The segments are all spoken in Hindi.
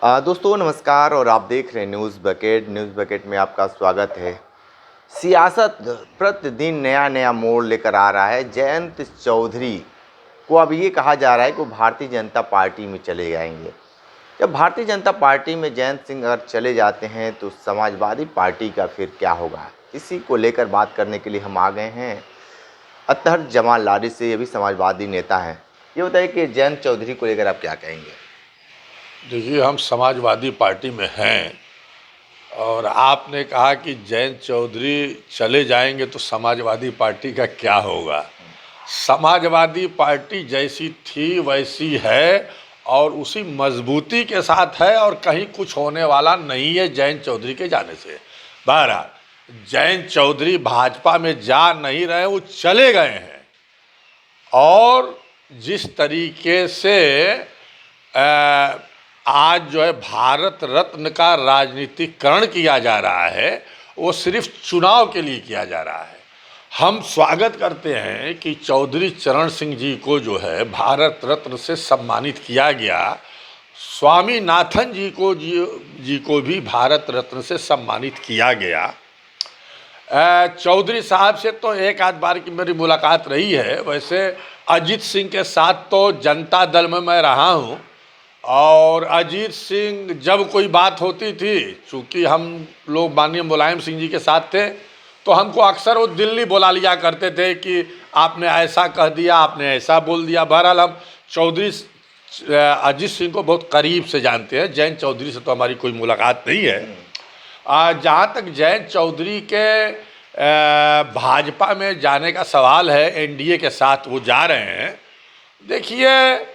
दोस्तों नमस्कार और आप देख रहे हैं न्यूज़ बकेट में आपका स्वागत है। सियासत प्रतिदिन नया नया मोड़ लेकर आ रहा है। जयंत चौधरी को अब ये कहा जा रहा है कि वो भारतीय जनता पार्टी में चले जाएंगे। जब भारतीय जनता पार्टी में जयंत सिंह अगर चले जाते हैं तो समाजवादी पार्टी का फिर क्या होगा, इसी को लेकर बात करने के लिए हम आ गए हैं अतहर जमाल लारी से। ये भी समाजवादी नेता हैं। ये बताइए कि जयंत चौधरी को लेकर आप क्या कहेंगे? देखिए, हम समाजवादी पार्टी में हैं और आपने कहा कि जयंत चौधरी चले जाएंगे तो समाजवादी पार्टी का क्या होगा। समाजवादी पार्टी जैसी थी वैसी है और उसी मजबूती के साथ है और कहीं कुछ होने वाला नहीं है जयंत चौधरी के जाने से। बहरहाल जयंत चौधरी भाजपा में जा नहीं रहे, वो चले गए हैं। और जिस तरीके से आज जो है भारत रत्न का राजनीतिकरण किया जा रहा है, वो सिर्फ चुनाव के लिए किया जा रहा है। हम स्वागत करते हैं कि चौधरी चरण सिंह जी को जो है भारत रत्न से सम्मानित किया गया। स्वामीनाथन जी को भी भारत रत्न से सम्मानित किया गया। चौधरी साहब से तो एक आध बार की मेरी मुलाकात रही है। वैसे अजीत सिंह के साथ तो जनता दल में मैं रहा हूँ और अजीत सिंह जब कोई बात होती थी, चूँकि हम लोग माननीय मुलायम सिंह जी के साथ थे, तो हमको अक्सर वो दिल्ली बुला लिया करते थे कि आपने ऐसा कह दिया, आपने ऐसा बोल दिया। बहरहाल हम चौधरी अजीत सिंह को बहुत करीब से जानते हैं। जयंत चौधरी से तो हमारी कोई मुलाकात नहीं है। जहाँ तक जयंत चौधरी के भाजपा में जाने का सवाल है, एनडीए के साथ वो जा रहे हैं। देखिए,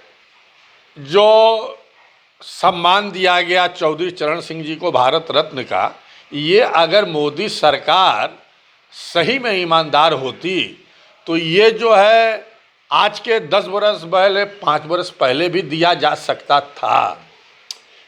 जो सम्मान दिया गया चौधरी चरण सिंह जी को भारत रत्न का, ये अगर मोदी सरकार सही में ईमानदार होती तो ये जो है आज के 10 बरस पहले, 5 बरस पहले भी दिया जा सकता था।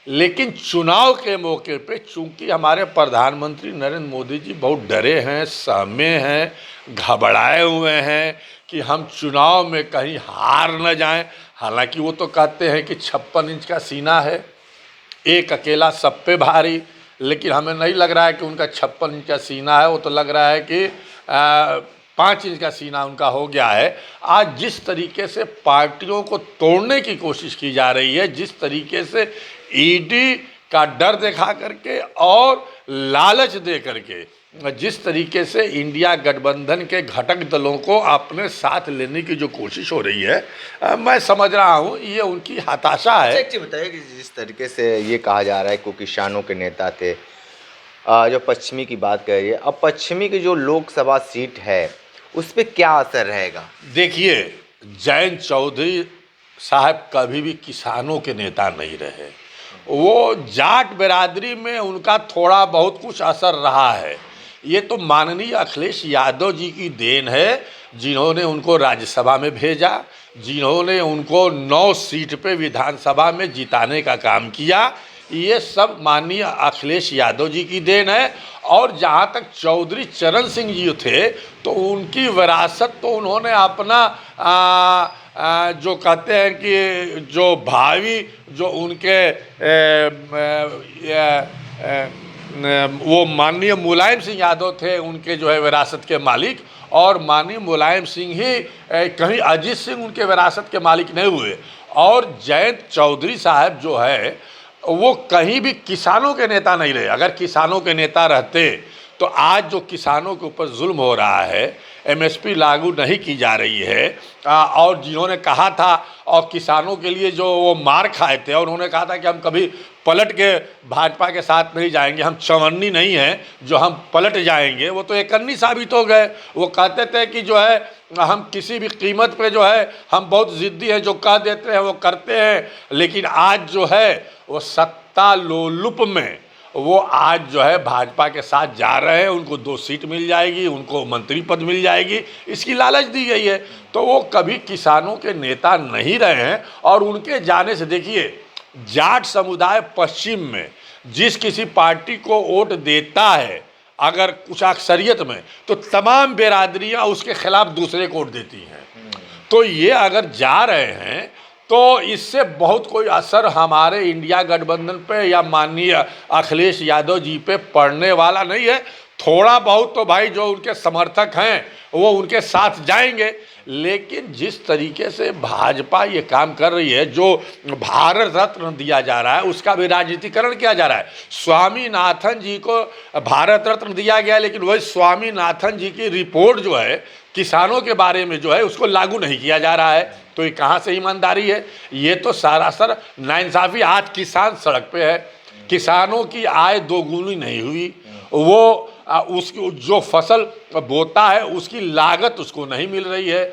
लेकिन चुनाव के मौके पे चूंकि हमारे प्रधानमंत्री नरेंद्र मोदी जी बहुत डरे हैं, सहमे हैं, घबराए हुए हैं कि हम चुनाव में कहीं हार न जाएं। हालांकि वो तो कहते हैं कि 56 इंच का सीना है, एक अकेला सब पे भारी, लेकिन हमें नहीं लग रहा है कि उनका 56 इंच का सीना है। वो तो लग रहा है कि 5 इंच का सीना उनका हो गया है। आज जिस तरीके से पार्टियों को तोड़ने की कोशिश की जा रही है, जिस तरीके से ईडी का डर दिखा करके और लालच दे करके जिस तरीके से इंडिया गठबंधन के घटक दलों को अपने साथ लेने की जो कोशिश हो रही है, मैं समझ रहा हूँ ये उनकी हताशा है। अच्छा बताइए कि जिस तरीके से ये कहा जा रहा है कि किसानों के नेता थे, जो पश्चिमी की बात कर रही है, अब पश्चिमी की जो लोकसभा सीट है उस पर क्या असर रहेगा? देखिए, जयंत चौधरी साहब कभी भी किसानों के नेता नहीं रहे। वो जाट बिरादरी में उनका थोड़ा बहुत कुछ असर रहा है। ये तो माननीय अखिलेश यादव जी की देन है, जिन्होंने उनको राज्यसभा में भेजा, जिन्होंने उनको 9 सीट पे विधानसभा में जिताने का काम किया। ये सब माननीय अखिलेश यादव जी की देन है। और जहाँ तक चौधरी चरण सिंह जी थे, तो उनकी विरासत तो उन्होंने अपना जो कहते हैं कि जो भावी जो उनके वो माननीय मुलायम सिंह यादव थे, उनके जो है विरासत के मालिक। और माननीय मुलायम सिंह ही कहीं अजीत सिंह उनके विरासत के मालिक नहीं हुए। और जयंत चौधरी साहब जो है वो कहीं भी किसानों के नेता नहीं रहे। अगर किसानों के नेता रहते तो आज जो किसानों के ऊपर जुल्म हो रहा है, एमएसपी लागू नहीं की जा रही है, और जिन्होंने कहा था और किसानों के लिए जो वो मार खाए थे, और उन्होंने कहा था कि हम कभी पलट के भाजपा के साथ नहीं जाएंगे, हम चवन्नी नहीं हैं जो हम पलट जाएंगे, वो तो एकन्नी साबित हो गए। वो कहते थे कि जो है हम किसी भी कीमत पे जो है हम बहुत ज़िद्दी हैं, जो कह देते हैं वो करते हैं। लेकिन आज जो है वो सत्ता लोलुप में वो आज जो है भाजपा के साथ जा रहे हैं। उनको 2 सीट मिल जाएगी, उनको मंत्री पद मिल जाएगी, इसकी लालच दी गई है। तो वो कभी किसानों के नेता नहीं रहे हैं। और उनके जाने से देखिए, जाट समुदाय पश्चिम में जिस किसी पार्टी को वोट देता है, अगर कुछ अक्सरियत में, तो तमाम बिरादरियां उसके खिलाफ दूसरे को वोट देती हैं। तो ये अगर जा रहे हैं तो इससे बहुत कोई असर हमारे इंडिया गठबंधन पे या माननीय अखिलेश यादव जी पे पड़ने वाला नहीं है। थोड़ा बहुत तो भाई जो उनके समर्थक हैं वो उनके साथ जाएंगे, लेकिन जिस तरीके से भाजपा ये काम कर रही है, जो भारत रत्न दिया जा रहा है उसका भी राजनीतिकरण किया जा रहा है। स्वामीनाथन जी को भारत रत्न दिया गया, लेकिन वही स्वामीनाथन जी की रिपोर्ट जो है किसानों के बारे में जो है उसको लागू नहीं किया जा रहा है। तो ये कहाँ से ईमानदारी है? ये तो सरासर नाइंसाफ़ी। आज किसान सड़क पे है, किसानों की आय दोगुनी नहीं हुई, वो उसकी जो फसल बोता है उसकी लागत उसको नहीं मिल रही है।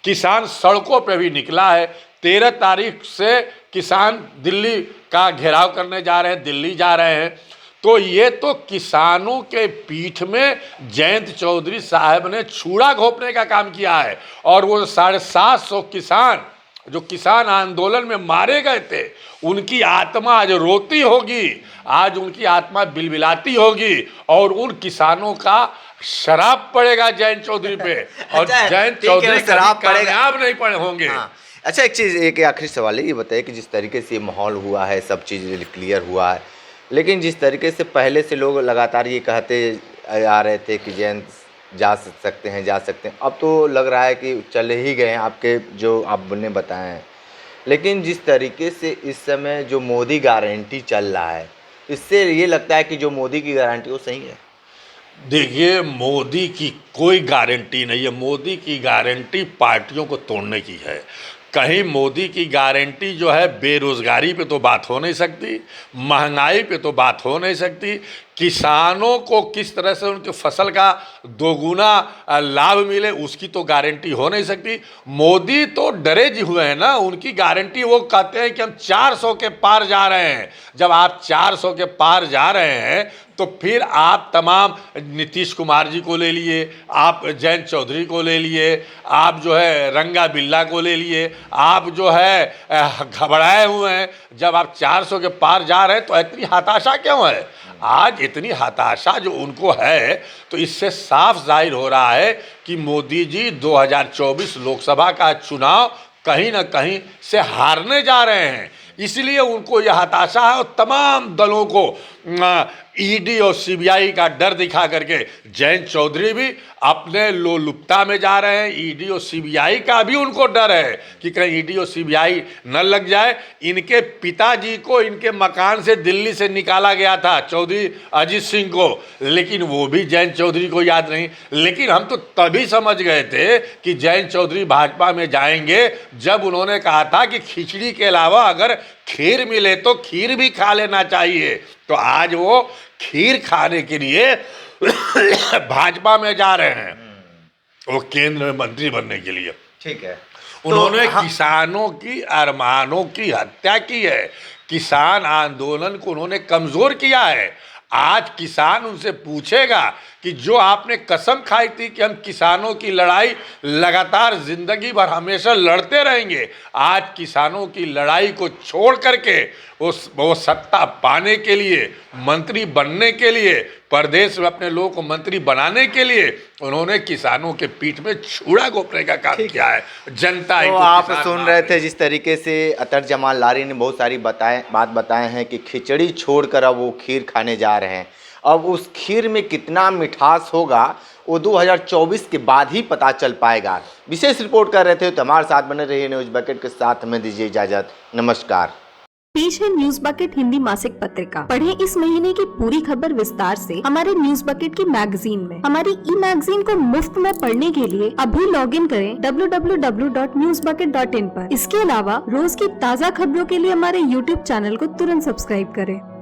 किसान सड़कों पे भी निकला है। 13 तारीख से किसान दिल्ली का घेराव करने जा रहे हैं, दिल्ली जा रहे हैं। तो ये तो किसानों के पीठ में जयंत चौधरी साहब ने छुरा घोंपने का काम किया है। और वो 750 किसान जो किसान आंदोलन में मारे गए थे, उनकी आत्मा आज रोती होगी, आज उनकी आत्मा बिलबिलाती होगी, और उन किसानों का शराब पड़ेगा जयंत चौधरी पे। और जयंत चौधरी शराब कामयाब नहीं पड़े होंगे। हाँ। अच्छा, एक चीज़, एक आखिरी सवाल है, ये बताइए कि जिस तरीके से माहौल हुआ है, सब चीज़ क्लियर हुआ है, लेकिन जिस तरीके से पहले से लोग लगातार ये कहते आ रहे थे कि जयंत जा सकते हैं, जा सकते हैं, अब तो लग रहा है कि चले ही गए हैं, आपके जो आपने बताए हैं। लेकिन जिस तरीके से इस समय जो मोदी गारंटी चल रहा है, इससे ये लगता है कि जो मोदी की गारंटी वो सही है। देखिए, मोदी की कोई गारंटी नहीं है। मोदी की गारंटी पार्टियों को तोड़ने की है। कहीं मोदी की गारंटी जो है बेरोजगारी पे तो बात हो नहीं सकती, महंगाई पे तो बात हो नहीं सकती, किसानों को किस तरह से उनकी फसल का दोगुना लाभ मिले उसकी तो गारंटी हो नहीं सकती। मोदी तो डरे जी हुए हैं ना, उनकी गारंटी वो कहते हैं कि हम 400 के पार जा रहे हैं। जब आप 400 के पार जा रहे हैं तो फिर आप तमाम नीतीश कुमार जी को ले लिए, आप जयंत चौधरी को ले लिए, आप जो है रंगा बिल्ला को ले लिए, आप जो है घबराए हुए हैं। जब आप 400 के पार जा रहे हैं तो इतनी हताशा क्यों है? आज इतनी हताशा जो उनको है, तो इससे साफ जाहिर हो रहा है कि मोदी जी 2024 लोकसभा का चुनाव कहीं ना कहीं से हारने जा रहे हैं। इसलिए उनको यह हताशा है, और तमाम दलों को ईडी और सीबीआई का डर दिखा करके जयंत चौधरी भी अपने लोलुपता में जा रहे हैं। ईडी और सीबीआई का भी उनको डर है कि कहीं ईडी और सीबीआई न लग जाए। इनके पिताजी को इनके मकान से दिल्ली से निकाला गया था, चौधरी अजीत सिंह को, लेकिन वो भी जयंत चौधरी को याद नहीं। लेकिन हम तो तभी समझ गए थे कि जयंत चौधरी भाजपा में जाएंगे जब उन्होंने कहा था कि खिचड़ी के अलावा अगर खीर मिले तो खीर भी खा लेना चाहिए। तो आज वो खीर खाने के लिए भाजपा में जा रहे हैं, वो केंद्र में मंत्री बनने के लिए। ठीक है, उन्होंने किसानों की अरमानों की हत्या की है, किसान आंदोलन को उन्होंने कमजोर किया है। आज किसान उनसे पूछेगा कि जो आपने कसम खाई थी कि हम किसानों की लड़ाई लगातार जिंदगी भर हमेशा लड़ते रहेंगे, आज किसानों की लड़ाई को छोड़ करके वो सत्ता पाने के लिए, मंत्री बनने के लिए, प्रदेश में अपने लोगों को मंत्री बनाने के लिए उन्होंने किसानों के पीठ में छुरा घोंपने का काम किया है। जनता तो आप सुन रहे थे जिस तरीके से अतर जमाल लारी ने बहुत सारी बात बताए हैं कि खिचड़ी छोड़कर अब वो खीर खाने जा रहे हैं। अब उस खीर में कितना मिठास होगा वो 2024 के बाद ही पता चल पाएगा। विशेष रिपोर्ट कर रहे थे, तो हमारे साथ बने रहिए न्यूज़ बकेट के साथ। हमें दीजिए इजाजत, नमस्कार। पेश है न्यूज बकेट हिंदी मासिक पत्रिका। पढ़ें इस महीने की पूरी खबर विस्तार से हमारे न्यूज बकेट की मैगजीन में। हमारी ई मैगजीन को मुफ्त में पढ़ने के लिए अभी लॉगिन करें www.newsbucket.in पर। इसके अलावा रोज की ताज़ा खबरों के लिए हमारे YouTube चैनल को तुरंत सब्सक्राइब करें।